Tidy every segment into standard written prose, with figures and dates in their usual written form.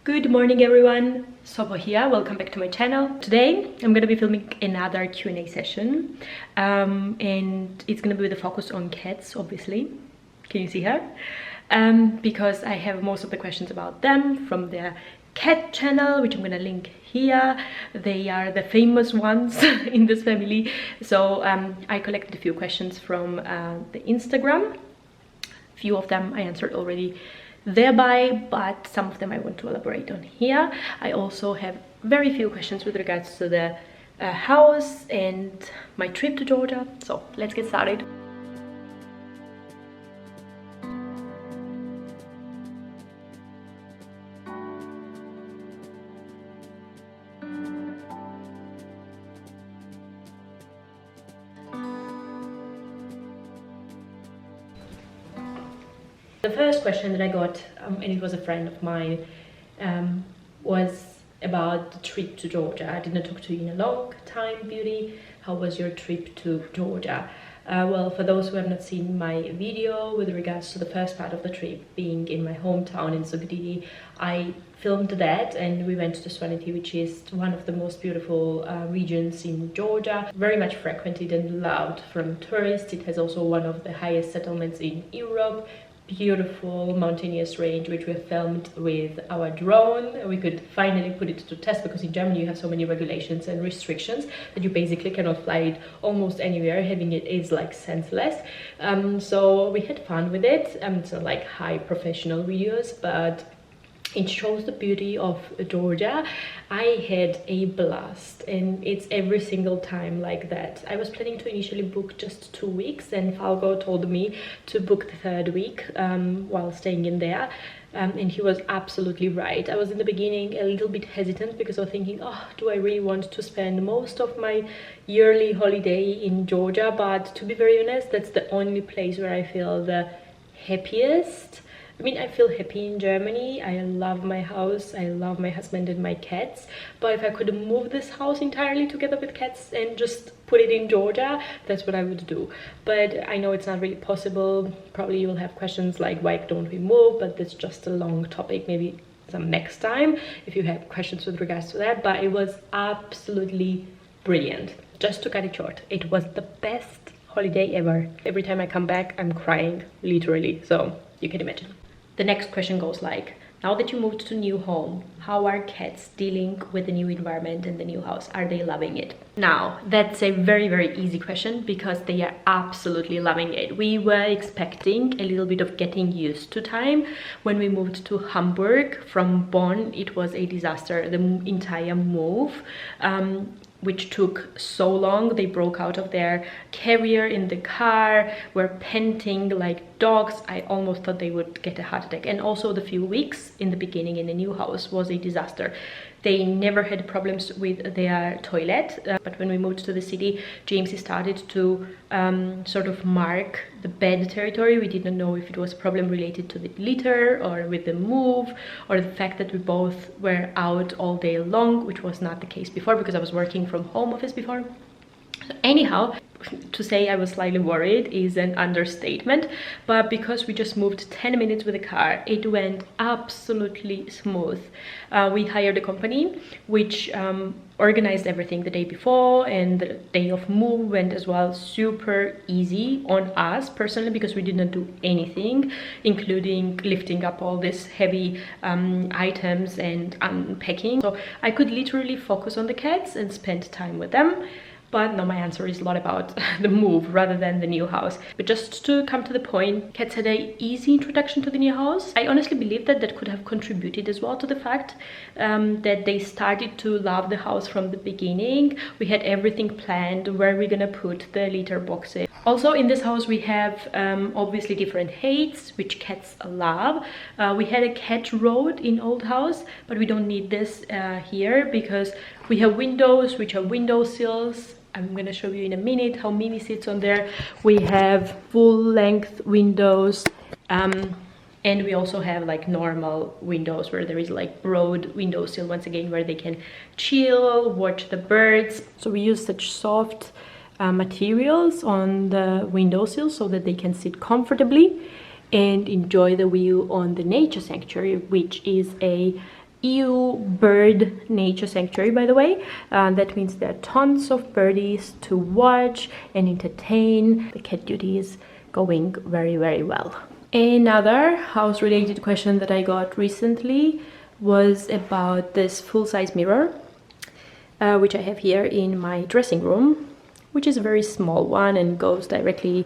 Good morning everyone, Sobo here, welcome back to my channel. Today I'm going to be filming another Q&A session and it's going to be with a focus on cats, obviously. Can you see her? Because I have most of the questions about them from their cat channel, which I'm going to link here. They are the famous ones in this family. So I collected a few questions from the Instagram. A few of them I answered already thereby, but some of them I want to elaborate on here. I also have very few questions with regards to the house and my trip to Georgia. So let's get started. The first question that I got, and it was a friend of mine, was about the trip to Georgia. I did not talk to you in a long time, Beauty. How was your trip to Georgia? Well, for those who have not seen my video with regards to the first part of the trip, being in my hometown in Zugdidi, I filmed that and we went to Swanety, which is one of the most beautiful regions in Georgia, very much frequented and loved from tourists. It has also one of the highest settlements in Europe. Beautiful mountainous range, which we filmed with our drone. We could finally put it to test because in Germany you have so many regulations and restrictions that you basically cannot fly it almost anywhere. Having it is like senseless. So we had fun with it. It's not like high professional videos, but it shows the beauty of Georgia. I had a blast and it's every single time like that. I was planning to initially book just 2 weeks and Falco told me to book the third week while staying in there. And he was absolutely right. I was in the beginning a little bit hesitant because I was thinking, oh, do I really want to spend most of my yearly holiday in Georgia? But to be very honest, that's the only place where I feel the happiest. I mean, I feel happy in Germany. I love my house. I love my husband and my cats. But if I could move this house entirely together with cats and just put it in Georgia, that's what I would do. But I know it's not really possible. Probably you'll have questions like, why don't we move? But that's just a long topic. Maybe some next time if you have questions with regards to that. But it was absolutely brilliant. Just to cut it short, it was the best holiday ever. Every time I come back, I'm crying, literally. So you can imagine. The next question goes like, now that you moved to a new home, how are cats dealing with the new environment and the new house? Are they loving it? Now, that's a very, very easy question because they are absolutely loving it. We were expecting a little bit of getting used to time. When we moved to Hamburg from Bonn, it was a disaster, the entire move. Which took so long. They broke out of their carrier in the car, were panting like dogs. I almost thought they would get a heart attack. And also the few weeks in the beginning in the new house was a disaster. They never had problems with their toilet, but when we moved to the city, James started to sort of mark the bed territory. We didn't know if it was a problem related to the litter or with the move or the fact that we both were out all day long, which was not the case before because I was working from home office before. So anyhow, to say I was slightly worried is an understatement, but because we just moved 10 minutes with the car, it went absolutely smooth. We hired a company which organized everything the day before, and the day of move went as well super easy on us personally because we did not do anything, including lifting up all these heavy items and unpacking. So I could literally focus on the cats and spend time with them. But no, my answer is a lot about the move rather than the new house. But just to come to the point, cats had an easy introduction to the new house. I honestly believe that that could have contributed as well to the fact that they started to love the house from the beginning. We had everything planned, where we're gonna put the litter boxes. Also in this house we have obviously different heights, which cats love. We had a cat road in old house, but we don't need this here because we have windows which are window sills. I'm gonna show you in a minute how Mimi sits on there. We have full-length windows and we also have like normal windows where there is like broad windowsill once again where they can chill, watch the birds. So we use such soft materials on the windowsill so that they can sit comfortably and enjoy the view on the nature sanctuary, which is a EU bird nature sanctuary, by the way. That means there are tons of birdies to watch and entertain. The cat duty is going very, very well. Another house related question that I got recently was about this full-size mirror, which I have here in my dressing room, which is a very small one and goes directly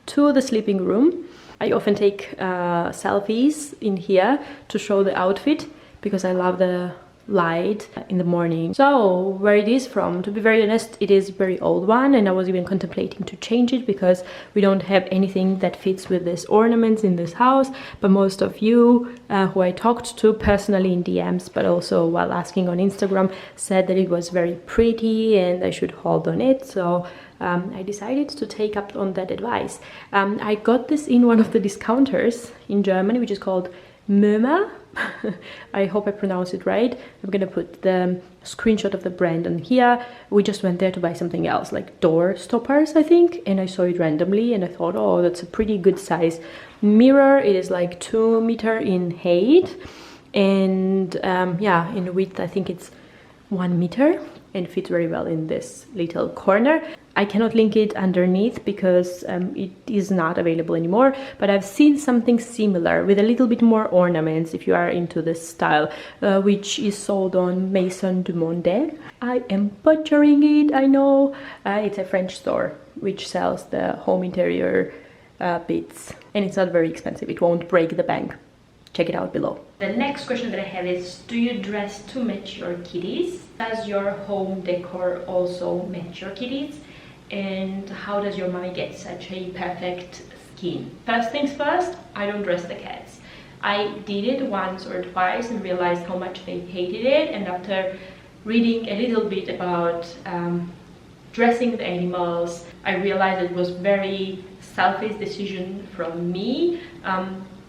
to the sleeping room. I often take selfies in here to show the outfit because I love the light in the morning. So where it is from, to be very honest, it is a very old one, and I was even contemplating to change it because we don't have anything that fits with these ornaments in this house. But most of you who I talked to personally in DMs, but also while asking on Instagram, said that it was very pretty and I should hold on it. So I decided to take up on that advice. I got this in one of the discounters in Germany, which is called Mömer. I hope I pronounce it right. I'm gonna put the screenshot of the brand on here. We just went there to buy something else, like door stoppers, I think, and I saw it randomly and I thought, oh, that's a pretty good size mirror. It is like 2 meters in height, and yeah, in width I think it's 1 meter, and fits very well in this little corner. I cannot link it underneath because it is not available anymore, but I've seen something similar with a little bit more ornaments if you are into this style, which is sold on Maison du Monde. I am butchering it, I know. It's a French store which sells the home interior bits, and it's not very expensive. It won't break the bank. Check it out below. The next question that I have is, do you dress to match your kitties? Does your home decor also match your kitties? And how does your mommy get such a perfect skin? First things first, I don't dress the cats. I did it once or twice and realized how much they hated it, and after reading a little bit about dressing the animals, I realized it was very selfish decision from me.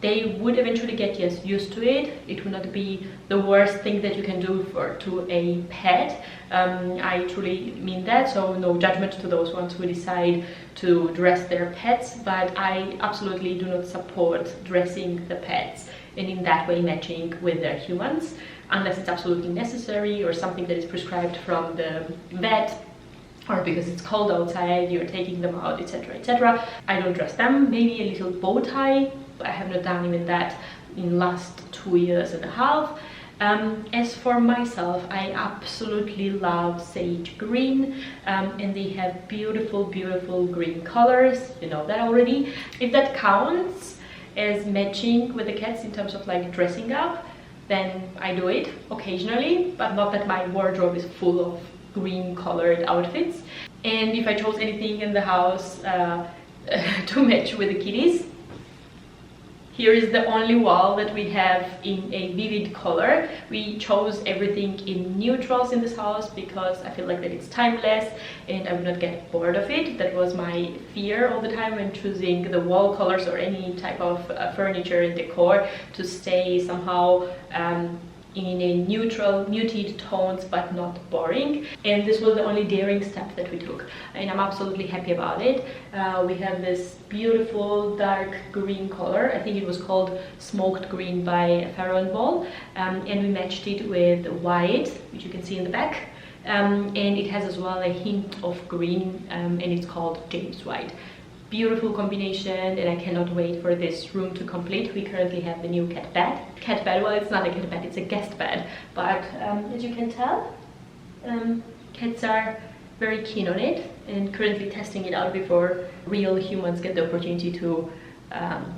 They would eventually get used to it. It would not be the worst thing that you can do to a pet. I truly mean that, so no judgment to those ones who decide to dress their pets, but I absolutely do not support dressing the pets and in that way matching with their humans, unless it's absolutely necessary or something that is prescribed from the vet, or because it's cold outside, you're taking them out, etc, etc. I don't dress them. Maybe a little bow tie. I have not done even that in last 2.5 years. As for myself, I absolutely love sage green, and they have beautiful, beautiful green colors. You know that already. If that counts as matching with the cats in terms of like dressing up, then I do it occasionally, but not that my wardrobe is full of green colored outfits. And if I chose anything in the house to match with the kitties, here is the only wall that we have in a vivid color. We chose everything in neutrals in this house because I feel like that it's timeless and I would not get bored of it. That was my fear all the time when choosing the wall colors or any type of furniture and decor, to stay somehow in a neutral, muted tones, but not boring. And this was the only daring step that we took, and I'm absolutely happy about it. We have this beautiful dark green color. I think it was called smoked green by Farrow & Ball, and we matched it with white, which you can see in the back, and it has as well a hint of green, and it's called James White. Beautiful combination, and I cannot wait for this room to complete. We currently have the new cat bed. Well, it's not a cat bed, it's a guest bed, but as you can tell, cats are very keen on it and currently testing it out before real humans get the opportunity to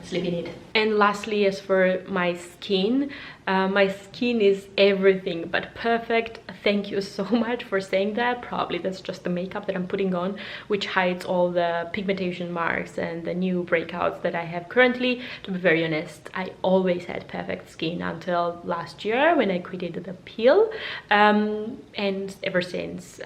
sleep in it. And lastly, as for my skin is everything but perfect. Thank you so much for saying that. Probably that's just the makeup that I'm putting on, which hides all the pigmentation marks and the new breakouts that I have currently. To be very honest, I always had perfect skin until last year when I quitted the peel, and ever since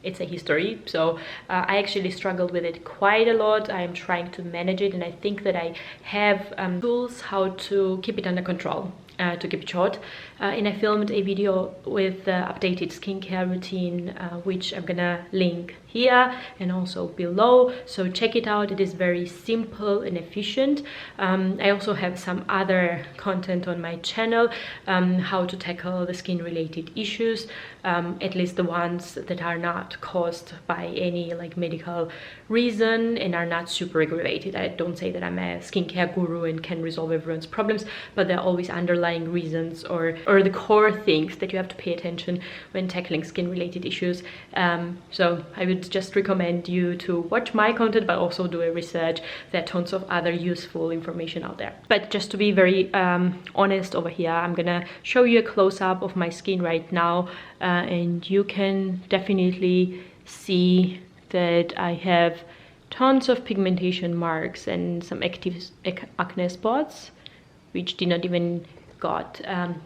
it's a history. So I actually struggled with it quite a lot. I am trying to manage it, and I think that I have tools how to keep it under control, to keep it short. and I filmed a video with the updated skincare routine, which I'm gonna link here and also below, so check it out. It is very simple and efficient. I also have some other content on my channel, how to tackle the skin related issues, at least the ones that are not caused by any like medical reason and are not super aggravated. I don't say that I'm a skincare guru and can resolve everyone's problems, but there are always underlying reasons or the core things that you have to pay attention when tackling skin related issues. So I would just recommend you to watch my content, but also do a research. There are tons of other useful information out there. But just to be very honest over here, I'm gonna show you a close-up of my skin right now, and you can definitely see that I have tons of pigmentation marks and some active acne spots, which did not even got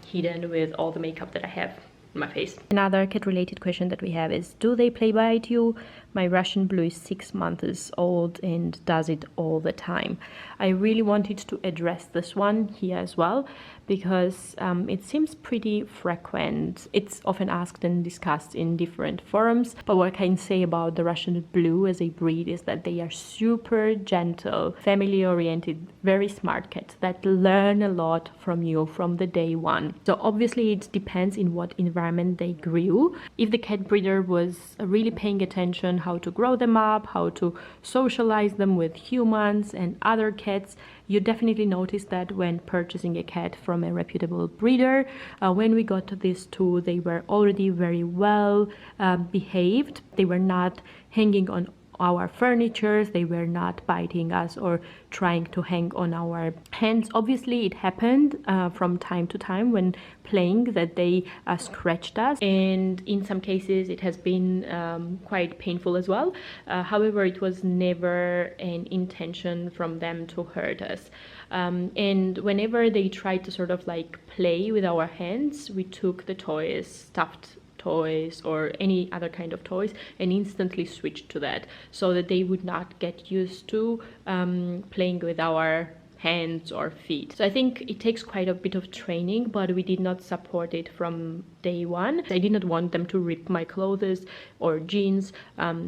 hidden with all the makeup that I have on my face. Another cat related question that we have is, do they play bite you? My Russian Blue is 6 months old and does it all the time. I really wanted to address this one here as well, because it seems pretty frequent. It's often asked and discussed in different forums, but what I can say about the Russian Blue as a breed is that they are super gentle, family oriented, very smart cats that learn a lot from you from the day one. So obviously it depends in what environment they grew. If the cat breeder was really paying attention how to grow them up, how to socialize them with humans and other cats, you definitely notice that when purchasing a cat from a reputable breeder. When we got these two, they were already very well behaved. They were not hanging on our furniture, they were not biting us or trying to hang on our hands. Obviously it happened from time to time when playing that they scratched us, and in some cases it has been quite painful as well. However, it was never an intention from them to hurt us, and whenever they tried to sort of like play with our hands, we took the toys, stuffed toys or any other kind of toys, and instantly switched to that so that they would not get used to playing with our hands or feet. So I think it takes quite a bit of training, but we did not support it from day one. I did not want them to rip my clothes or jeans.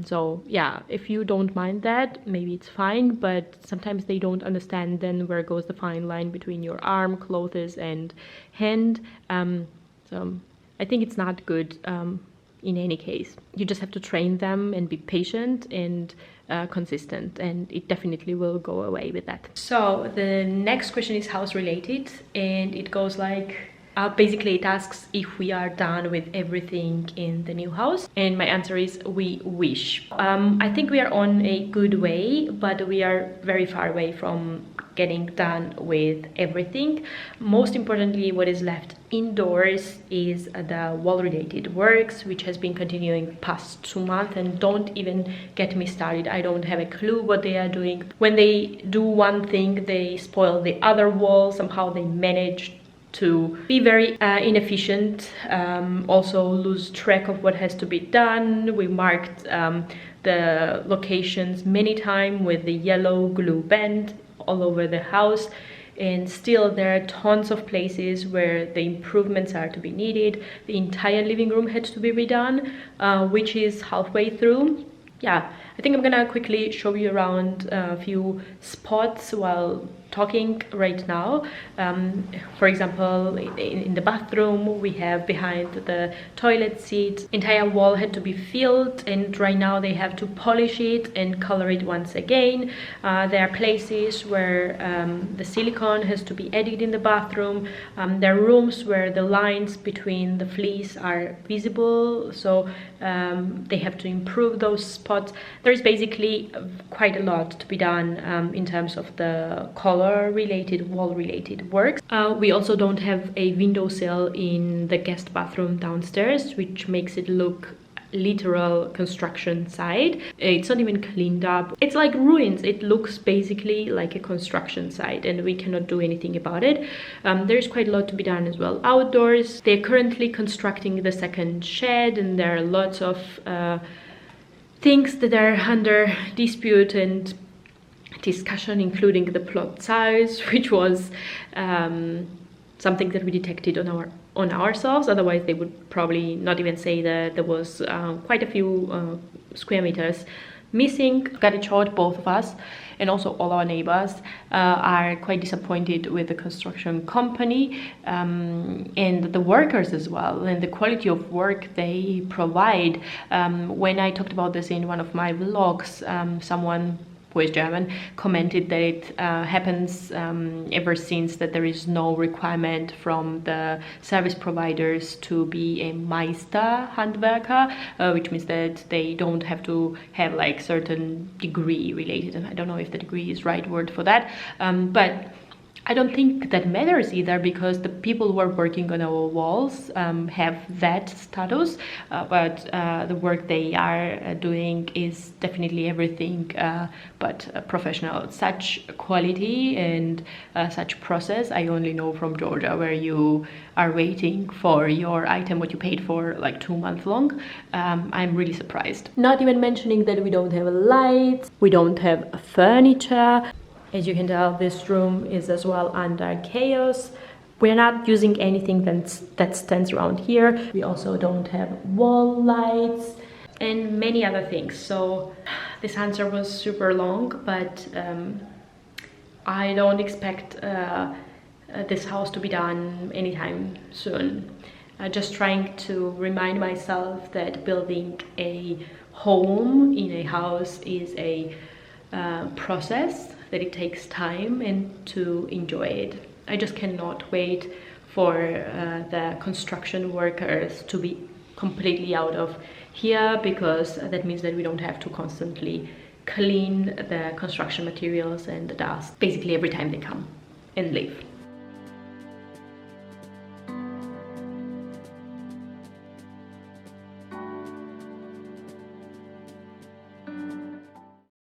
So yeah, if you don't mind that, maybe it's fine, but sometimes they don't understand then where goes the fine line between your arm, clothes and hand. So I think it's not good in any case. You just have to train them and be patient and consistent, and it definitely will go away with that. So the next question is house related, and it goes like, basically it asks if we are done with everything in the new house, and my answer is we wish. I think we are on a good way, but we are very far away from getting done with everything. Most importantly, what is left indoors is the wall related works, which has been continuing past 2 months, and don't even get me started. I don't have a clue what they are doing. When they do one thing, they spoil the other wall. Somehow they manage to be very inefficient, also lose track of what has to be done. We marked the locations many times with the yellow glue band all over the house, and still there are tons of places where the improvements are to be needed. The entire living room had to be redone, which is halfway through. Yeah, I think I'm gonna quickly show you around a few spots while talking right now. For example, in the bathroom, we have behind the toilet seat, entire wall had to be filled, and right now they have to polish it and color it once again. There are places where the silicone has to be added in the bathroom. There are rooms where the lines between the fleece are visible, so they have to improve those spots. There is basically quite a lot to be done in terms of the color related, wall related works. We also don't have a windowsill in the guest bathroom downstairs, which makes it look literal construction site. It's not even cleaned up. It's like ruins. It looks basically like a construction site, and we cannot do anything about it. There's quite a lot to be done as well outdoors. They're currently constructing the second shed, and there are lots of things that are under dispute and discussion, including the plot size, which was something that we detected on our on ourselves, otherwise they would probably not even say that there was quite a few square meters missing. Got it short, both of us, and also all our neighbors are quite disappointed with the construction company and the workers as well, and the quality of work they provide. When I talked about this in one of my vlogs, someone who is German commented that it happens ever since that there is no requirement from the service providers to be a Meister Handwerker, which means that they don't have to have like certain degree related, and I don't know if the degree is right word for that, but I don't think that matters either, because the people who are working on our walls have that status, but the work they are doing is definitely everything but professional. Such quality and such process I only know from Georgia, where you are waiting for your item what you paid for like 2 months long. I'm really surprised. Not even mentioning that we don't have lights, we don't have furniture. As you can tell, this room is as well under chaos. We're not using anything that stands around here. We also don't have wall lights and many other things. So this answer was super long, but I don't expect this house to be done anytime soon. Just trying to remind myself that building a home in a house is a process, that it takes time, and to enjoy it. I just cannot wait for the construction workers to be completely out of here, because that means that we don't have to constantly clean the construction materials and the dust basically every time they come and leave.